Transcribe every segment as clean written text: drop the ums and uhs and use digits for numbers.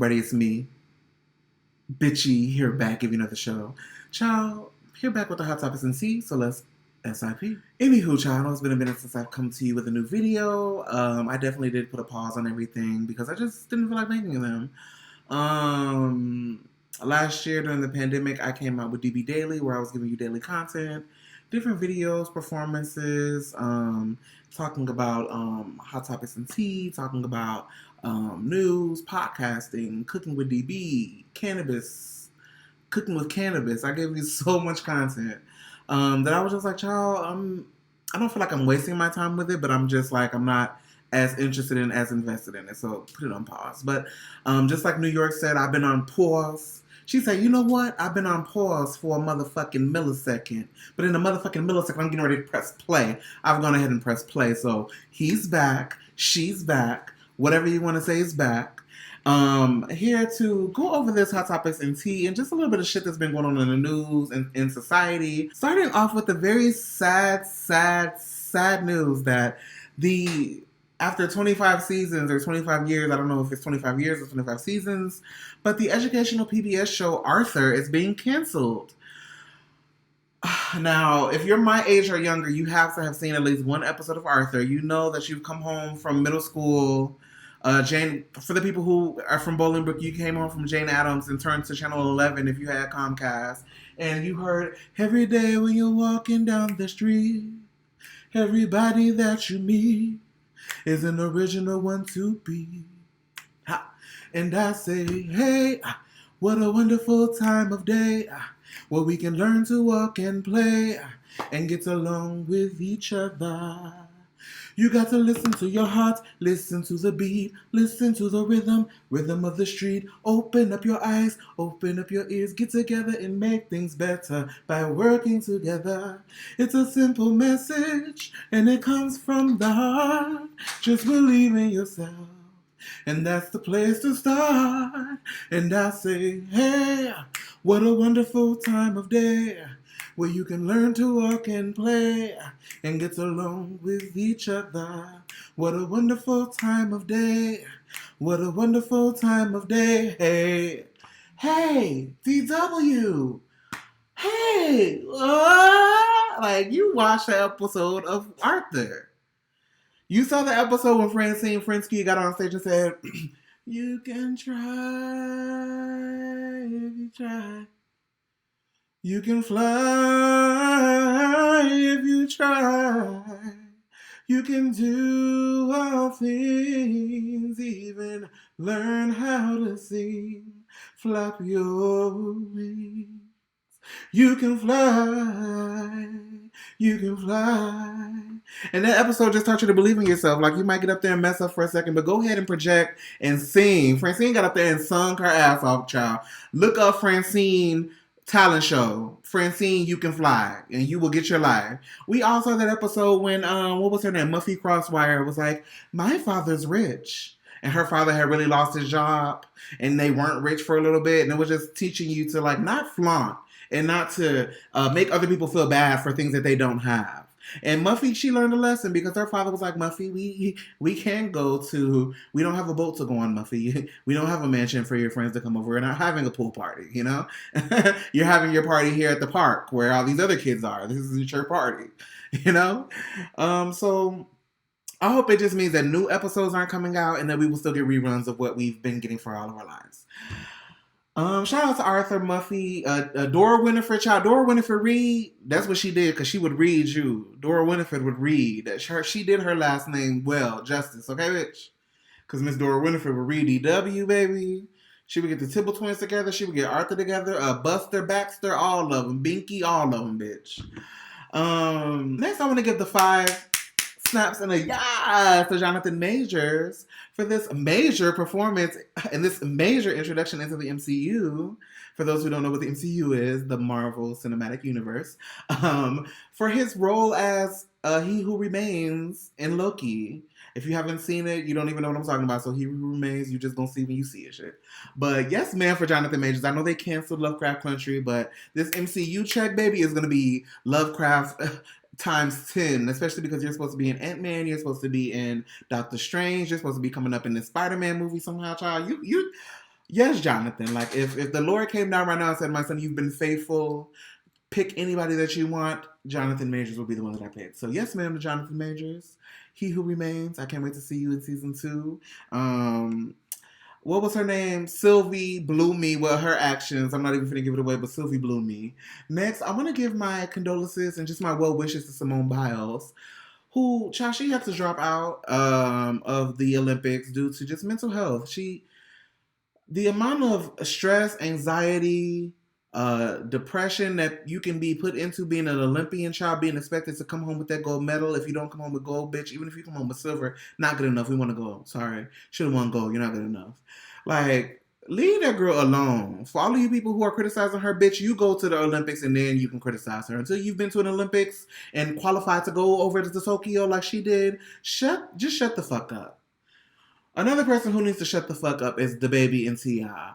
everybody, it's me, Bitchy, here back giving you another show. Child, here back with the Hot Topics and C, so let's SIP. Anywho, child, I know it's been a minute since I've come to you with a new video. I definitely did put a pause on everything because I just didn't feel like making them. Last year during the pandemic, I came out with DB Daily, where I was giving you daily content, different videos, performances, talking about hot topics and tea, talking about news, podcasting, cooking with DB, cannabis, cooking with cannabis. I gave you so much content that I was just like, child, I don't feel like I'm wasting my time with it, but I'm just like, I'm not as interested in, as invested in it. So put it on pause. But just like New York said, I've been on pause. She said, you know what? I've been on pause for a motherfucking millisecond. But in a motherfucking millisecond, I'm getting ready to press play. I've gone ahead and pressed play. So he's back. She's back. Whatever you want to say is back. Here to go over this hot topics and tea and just a little bit of shit that's been going on in the news and in society. Starting off with the very sad news that after 25 seasons or 25 years, I don't know if it's 25 years or 25 seasons, but the educational PBS show Arthur is being canceled. Now, if you're my age or younger, you have to have seen at least one episode of Arthur. You know that you've come home from middle school. Jane, for the people who are from Bolingbrook, you came home from Jane Addams and turned to Channel 11 if you had Comcast. And you heard, every day when you're walking down the street, everybody that you meet is an original one to be. Ha. And I say, hey, what a wonderful time of day where we can learn to walk and play and get along with each other. You got to listen to your heart, listen to the beat, listen to the rhythm of the street. Open up your eyes, open up your ears, get together and make things better by working together. It's a simple message and it comes from the heart. Just believe in yourself and that's the place to start. And I say, hey, what a wonderful time of day where you can learn to walk and play and get along with each other. What a wonderful time of day. What a wonderful time of day. Hey, hey, DW. Hey, like you watched the episode of Arthur. You saw the episode when Francine Frensky got on stage and said, you can try if you try. You can fly if you try. You can do all things, even learn how to sing. Flap your wings. You can fly. You can fly. And that episode just taught you to believe in yourself. Like, you might get up there and mess up for a second, but go ahead and project and sing. Francine got up there and sung her ass off, child. Look up Francine talent show. Francine, you can fly, and you will get your life. We also had that episode when, what was her name? Muffy Crosswire was like, my father's rich. And her father had really lost his job, and they weren't rich for a little bit, and it was just teaching you to, like, not flaunt and not to make other people feel bad for things that they don't have. And Muffy, she learned a lesson because her father was like, Muffy, we can't we don't have a boat to go on, Muffy. We don't have a mansion for your friends to come over. We're not having a pool party, you know? You're having your party here at the park where all these other kids are. This is your party, you know? So I hope it just means that new episodes aren't coming out and that we will still get reruns of what we've been getting for all of our lives. Shout out to Arthur, Muffy, Dora Winifred, child. Dora Winifred read. That's what she did, because she would read you. Dora Winifred would read. She did her last name well, justice, okay, bitch? Because Miss Dora Winifred would read DW, baby. She would get the Tibble twins together. She would get Arthur together. Buster, Baxter, all of them. Binky, all of them, bitch. Next, I want to give the 5 snaps and a yes to Jonathan Majors for this major performance and this major introduction into the MCU. For those who don't know what the MCU is, the Marvel Cinematic Universe, for his role as He Who Remains in Loki. If you haven't seen it, you don't even know what I'm talking about. So He Who Remains, you just gonna see when you see it, shit. But yes, man, for Jonathan Majors. I know they canceled Lovecraft Country, but this MCU check, baby, is gonna be Lovecraft times 10, especially because you're supposed to be in Ant-Man, you're supposed to be in Doctor Strange, you're supposed to be coming up in the Spider-Man movie somehow, child. Yes, Jonathan. Like if the Lord came down right now and said, "My son, you've been faithful. Pick anybody that you want." Jonathan Majors will be the one that I pick. So yes, ma'am, to Jonathan Majors. He who remains. I can't wait to see you in season 2. What was her name? Sylvie blew me with her actions. I'm not even gonna give it away, but Sylvie blew me. Next, I want to give my condolences and just my well wishes to Simone Biles, who, child, she had to drop out of the Olympics due to just mental health. The amount of stress, anxiety, depression that you can be put into being an Olympian child, being expected to come home with that gold medal. If you don't come home with gold, bitch, even if you come home with silver, not good enough. We want to go. Sorry. Should have won gold. You're not good enough. Like, leave that girl alone. For all of you people who are criticizing her, bitch, you go to the Olympics and then you can criticize her. Until you've been to an Olympics and qualified to go over to Tokyo like she did, just shut the fuck up. Another person who needs to shut the fuck up is the baby and T.I.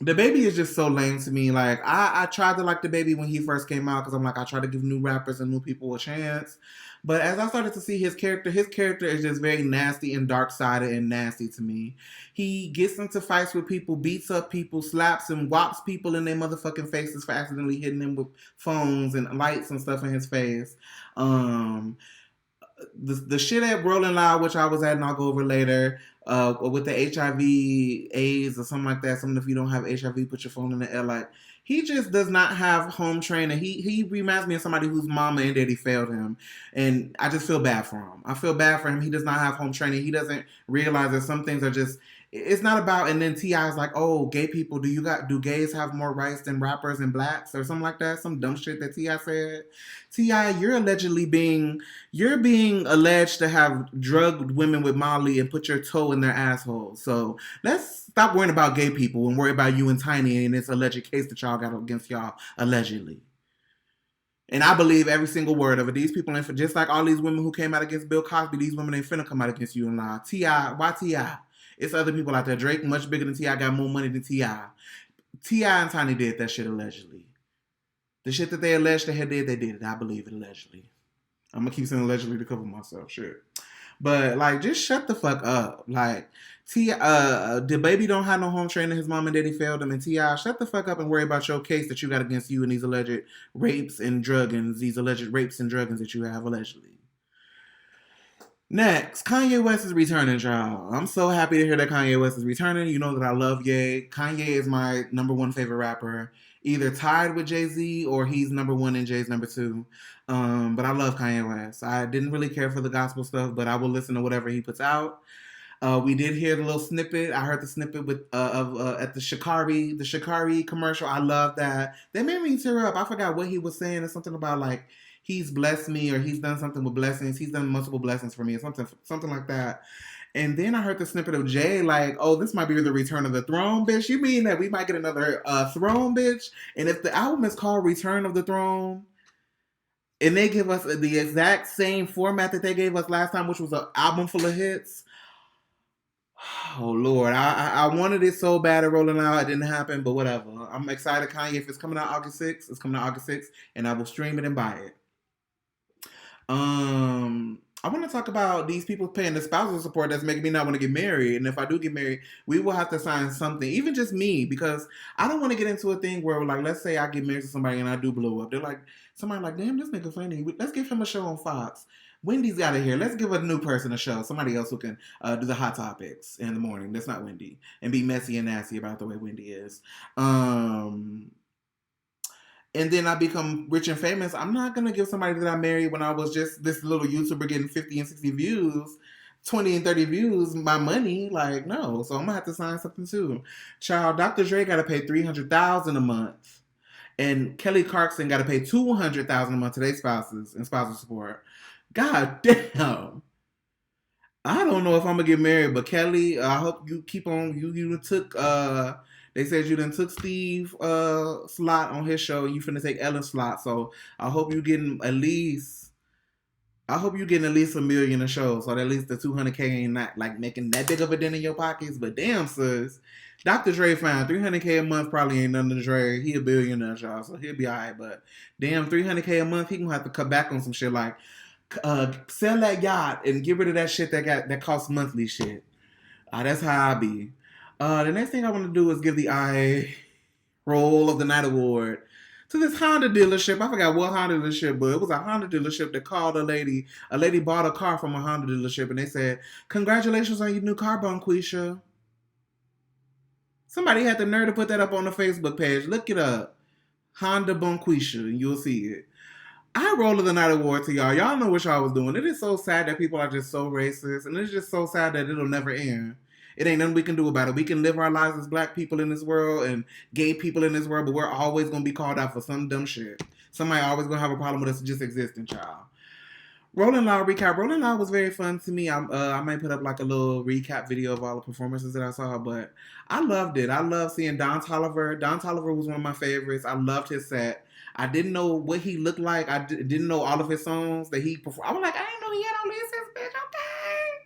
The baby is just so lame to me. Like I tried to like the baby when he first came out because I'm like I try to give new rappers and new people a chance. But as I started to see his character is just very nasty and dark sided and nasty to me. He gets into fights with people, beats up people, slaps and whops people in their motherfucking faces for accidentally hitting them with phones and lights and stuff in his face. The shit at Rollingloud, which I was at, and I'll go over later, with the HIV, AIDS, or something like that. Something if you don't have HIV, put your phone in the air. Like he just does not have home training. He reminds me of somebody whose mama and daddy failed him, and I just feel bad for him. I feel bad for him. He does not have home training. He doesn't realize that some things are just. It's not about. And then T.I. is like, oh, gay people. Do gays have more rights than rappers and blacks or something like that? Some dumb shit that T.I. said. T.I., you're being alleged to have drugged women with Molly and put your toe in their asshole. So let's stop worrying about gay people and worry about you and Tiny and this alleged case that y'all got against y'all allegedly. And I believe every single word of it. These people ain't just like all these women who came out against Bill Cosby. These women ain't finna come out against you and lie. T.I., why T.I.? It's other people out there. Drake, much bigger than T.I., got more money than T.I. T.I. and Tiny did that shit allegedly. The shit that they alleged they did, they did it. I believe it allegedly. I'm gonna keep saying allegedly to cover myself. Shit. But like, just shut the fuck up. Like, the baby don't have no home training. His mom and daddy failed him. And T.I., shut the fuck up and worry about your case that you got against you and these alleged rapes and druggings. These alleged rapes and druggings that you have allegedly. Next, Kanye West is returning, y'all. I'm so happy to hear that Kanye West is returning. You know that I love Ye. Kanye is my number one favorite rapper. Either tied with Jay-Z or he's number one and Jay's number two. But I love Kanye West. I didn't really care for the gospel stuff, but I will listen to whatever he puts out. We did hear the little snippet. I heard the snippet with at the Shikari commercial. I love that. They made me tear up. I forgot what he was saying. It's something about like he's blessed me or he's done something with blessings. He's done multiple blessings for me or something like that. And then I heard the snippet of Jay like, oh, this might be the return of the throne, bitch. You mean that we might get another throne, bitch? And if the album is called Return of the Throne, and they give us the exact same format that they gave us last time, which was an album full of hits, oh Lord, I wanted it so bad at Rolling Out. It didn't happen, but whatever. I'm excited, Kanye. If it's coming out August 6th, it's coming out August 6th, and I will stream it and buy it. I want to talk about these people paying the spousal support that's making me not want to get married. And if I do get married, we will have to sign something, even just me, because I don't want to get into a thing where, like, let's say I get married to somebody and I do blow up. They're like, somebody like, damn, this nigga funny. Let's give him a show on Fox. Wendy's out of here. Let's give a new person a show. Somebody else who can do the hot topics in the morning. That's not Wendy. And be messy and nasty about the way Wendy is. And then I become rich and famous. I'm not going to give somebody that I married when I was just this little YouTuber getting 50 and 60 views, 20 and 30 views, my money. Like, no. So I'm going to have to sign something too. Child, Dr. Dre got to pay $300,000 a month. And Kelly Clarkson got to pay $200,000 a month to their spouses and spousal support. God damn. I don't know if I'm going to get married, but Kelly, I hope you keep on, you took, they said you done took Steve slot on his show. You finna take Ellen's slot. So I hope you getting at least $1 million a show. So that at least the 200K ain't not like making that big of a dent in your pockets. But damn, sis, Dr. Dre fine. 300K a month probably ain't nothing to Dre. He a billionaire, y'all. So he'll be alright. But damn, 300K a month, he gonna have to cut back on some shit like sell that yacht and get rid of that shit that costs monthly shit. That's how I be. The next thing I want to do is give the eye roll of the night award to this Honda dealership. I forgot what Honda dealership, but it was a Honda dealership that called a lady. A lady bought a car from a Honda dealership, and they said, "Congratulations on your new car, Quisha." Somebody had the nerve to put that up on the Facebook page. Look it up. Honda Quisha, and you'll see it. I roll of the night award to y'all. Y'all know what y'all was doing. It is so sad that people are just so racist, and it's just so sad that it'll never end. It ain't nothing we can do about it. We can live our lives as black people in this world and gay people in this world, but we're always gonna be called out for some dumb shit. Somebody always gonna have a problem with us just existing, child. Rollingloud recap. Rollingloud was very fun to me. I might put up like a little recap video of all the performances that I saw, but I loved it. I love seeing Don Toliver. Don Toliver was one of my favorites. I loved his set. I didn't know what he looked like. I didn't know all of his songs that he performed. I was like, I didn't know he had all these hits, bitch. Okay.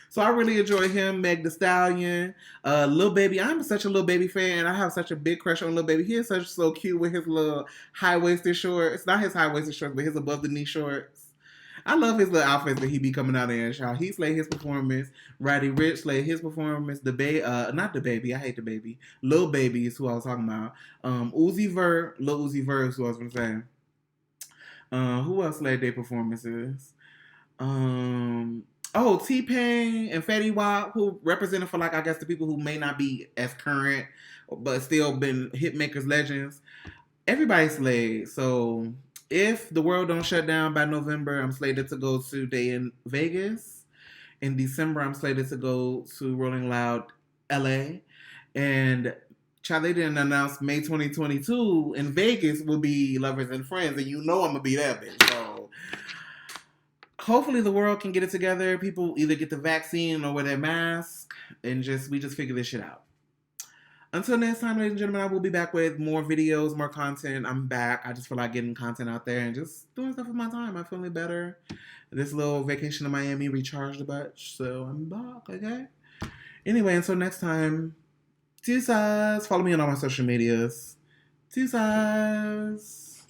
So I really enjoyed him. Meg Thee Stallion, Lil Baby. I'm such a Lil Baby fan. I have such a big crush on Lil Baby. He is so cute with his little high-waisted shorts. Not his high-waisted shorts, but his above-the-knee shorts. I love his little outfits that he be coming out in, y'all. He slayed his performance. Roddy Ricch slayed his performance. Not the baby. I hate the baby. Lil Baby is who I was talking about. Lil Uzi Vert is who I was gonna say. Who else slayed their performances? T-Pain and Fetty Wap, who represented for I guess the people who may not be as current, but still been hitmakers, legends. Everybody slayed. So if the world don't shut down by November, I'm slated to go to Day in Vegas. In December, I'm slated to go to Rollingloud, LA. And child, they didn't announce May 2022 in Vegas will be Lovers and Friends, and I'm gonna be there, bitch. So hopefully the world can get it together. People either get the vaccine or wear their mask, and we just figure this shit out. Until next time, ladies and gentlemen, I will be back with more videos, more content. I'm back. I just feel like getting content out there and just doing stuff with my time. I'm feeling better. This little vacation to Miami recharged a bunch, so I'm back, okay? Anyway, until next time, deuces. Follow me on all my social medias. Deuces.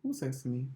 Who says to me?